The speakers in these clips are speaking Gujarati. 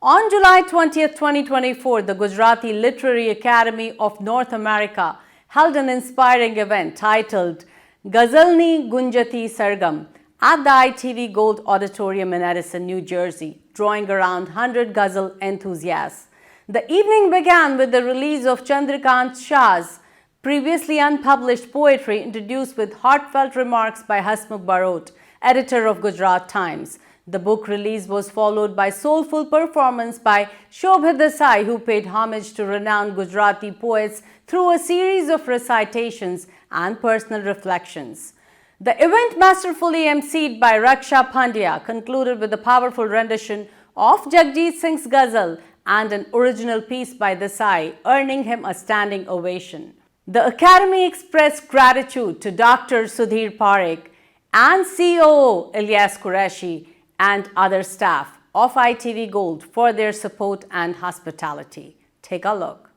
On July 20th, 2024, the Gujarati Literary Academy of North America held an inspiring event titled Ghazalni Gunjati Sargam at the ITV Gold Auditorium in Edison, New Jersey, drawing around 100 ghazal enthusiasts. The evening began with the release of Chandrakant Shah's previously unpublished poetry introduced with heartfelt remarks by Hasmukh Barot, editor of Gujarat Times. The book release was followed by soulful performance by Shobhit Desai, who paid homage to renowned Gujarati poets through a series of recitations and personal reflections. The event, masterfully emceed by Raksha Pandya, concluded with a powerful rendition of Jagjit Singh's ghazal and an original piece by Desai, earning him a standing ovation. The Academy expressed gratitude to Dr. Sudhir Parekh and COO Ilyas Qureshi and other staff of ITV Gold for their support and hospitality. Take a look.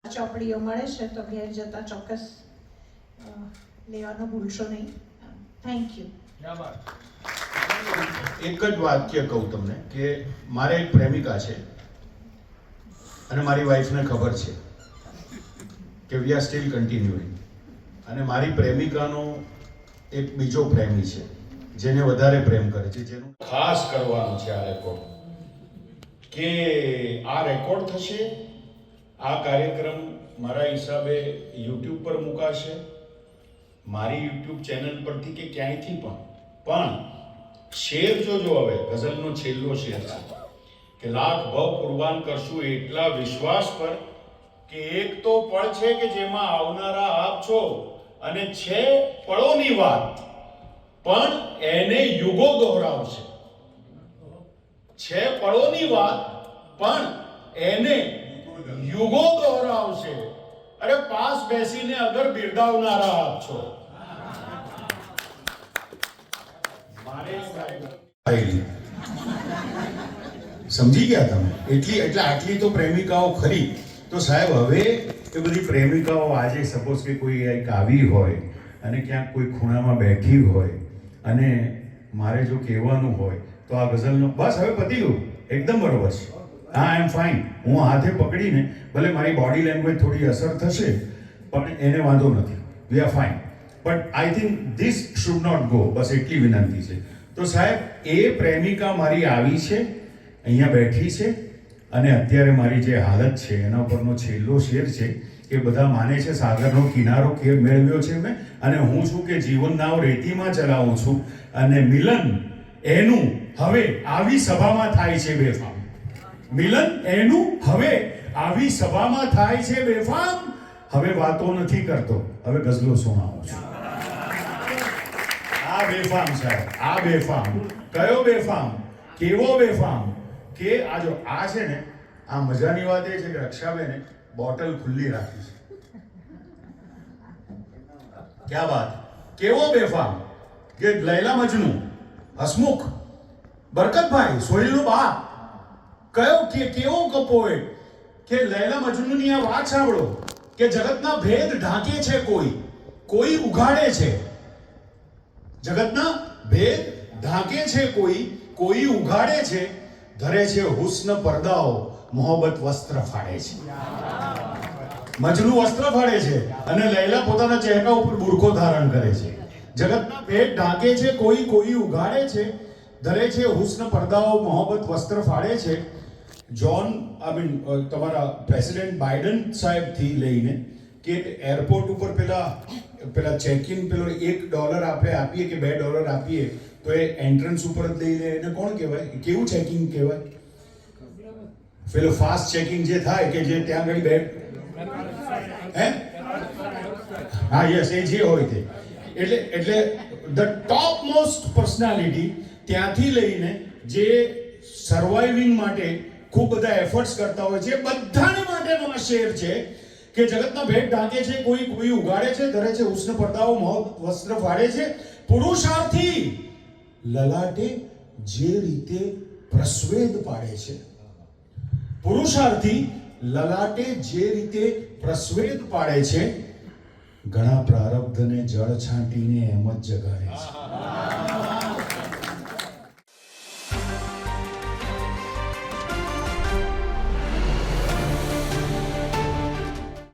ચોપડીઓ મળે છે તો ઘેર જતા ચોક્કસ લેવાનો ભૂલશો નહીં. Thank you. એક જ વાક્ય કહું તમને કે મારે એક પ્રેમિકા છે અને મારી વાઈફને ખબર છે કે વી આર સ્ટીલ કન્ટિન્યુઇંગ, અને મારી પ્રેમિકાનો એક બીજો પ્રેમી છે જેને વધારે પ્રેમ કરે છે, જેનું ખાસ કરવાનું છે આ રેકોર્ડ, કે આ રેકોર્ડ થશે. આ કાર્યક્રમ મારા હિસાબે યુટ્યુબ પર મુકાશે, મારી યુટ્યુબ ચેનલ પરથી કે ક્યાંયથી પણ શેર જોજો. હવે ગઝલનો છેલ્લો શેર છે કે લાખ ભવ કુરબાન કરશું એટલા વિશ્વાસ પર કે એક તો પળ છે કે જેમાં આવનારા આપ છો અને છે પળોની વાત, પણ એને યુગો દોહરાવશે. છે પળોની વાત પણ એને યુગો દોહરાવશે. અરે પાસ બેસીને અગર બિરદાવનારા આપ છો. સમજી ગયા તમે? એટલે આટલી તો પ્રેમિકાઓ ખરી. તો સાહેબ, હવે એ બધી પ્રેમિકાઓ આજે સપોઝ કે કોઈ એક આવી હોય અને ક્યાંક કોઈ ખૂણામાં બેઠી હોય અને મારે જો કહેવાનું હોય તો આ ગઝલનો બસ હવે પતી ગયું, એકદમ બરોબર છે, હા આઈ એમ ફાઇન. હું હાથે પકડીને ભલે મારી બોડી લેંગ્વેજ થોડી અસર થશે પણ એને વાંધો નથી, we are fine. But I think this should not go. બસ એટલી વિનંતી છે. તો સાહેબ, એ પ્રેમિકા મારી આવી છે, અહીંયા બેઠી છે, અને અત્યારે મારી જે હાલત છે એના ઉપરનો છેલ્લો શેર છે કે બધા માને છે સાગરનો કિનારો કે મેળવ્યો છે મેં, અને હું છું કે જીવન નાવ રેતીમાં ચલાવું છું, અને મિલન એનું હવે આવી સભામાં થાય છે બેફામ. મિલન એનું હવે આવી સભામાં થાય છે બેફામ. હવે વાતો નથી કરતો, હવે ગઝલો સુણાવું છું. આ બેફામ સાહેબ, આ બેફામ. કયો બેફામ? કેવો બેફામ? કે આ જો આ છે ને, આ મજાની વાત એ છે કે રક્ષાબેને બોટલ ખુલ્લી રાખી છે. ક્યાં વાત? કેવો બેફામ? કે લૈલા મજનુ, હસમુખ, બરકતભાઈ, સોહેલનો બાપ, કેવો કપોએ કે લૈલા મજનુની આ વાત સાંભળો કે જગતના ભેદ ઢાંકે છે કોઈ ઉઘાડે છે. જગતના ભેદ ઢાંકે છે કોઈ ઉઘાડે છે. ધરે છે હુસ્ન પડદાઓ, મોહબ્બત વસ્ત્ર ફાડે છે. મજનુ વસ્ત્ર ફાડે છે અને લૈલા પોતાના ચહેરા ઉપર બુરખો ધારણ કરે છે. જગતના ભેદ ઢાંકે છે કોઈ ઉઘાડે છે. ધરે છે હુસ્ન પડદાઓ, મોહબ્બત વસ્ત્ર ફાડે છે. તમારા પ્રેસિડેન્ટ બાઇડન સાહેબથી લઈને કે એરપોર્ટ ઉપર પેલા ચેકિન પેલો $1 આપણે આપીએ કે $2 આપીએ તો એ એન્ટ્રન્સ ઉપર જ લઈ લે. એને કોણ કહેવાય? કેવું ચેકિંગ કહેવાય? પેલો ફાસ્ટ ચેકિંગ જે થાય કે જે ત્યાં આગળ હા યસ, એ જે હોય તે. એટલે ધ ટોપ મોસ્ટ પર્સનાલિટી ત્યાંથી લઈને જે સર્વાઇવિંગ માટે ખૂબ બધા એફર્ટ્સ કરતા હોય છે, બધાને માટેનો આ શેર છે કે જગતના ભેદ ઢાંકે છે કોઈ ઉગાડે છે. ધરે છે હુસ્ન પડદાઓ, મોહબ્બત વસ્ત્ર ફાડે છે. પુરુષાર્થી લલાટે જે રીતે પ્રસ્વેદ પાડે છે, પુરુષાર્થી લલાટે જે રીતે પ્રસ્વેદ પાડે છે, ઘણા પ્રારબ્ધને જળ છાંટીને એમ જ જગાડે છે.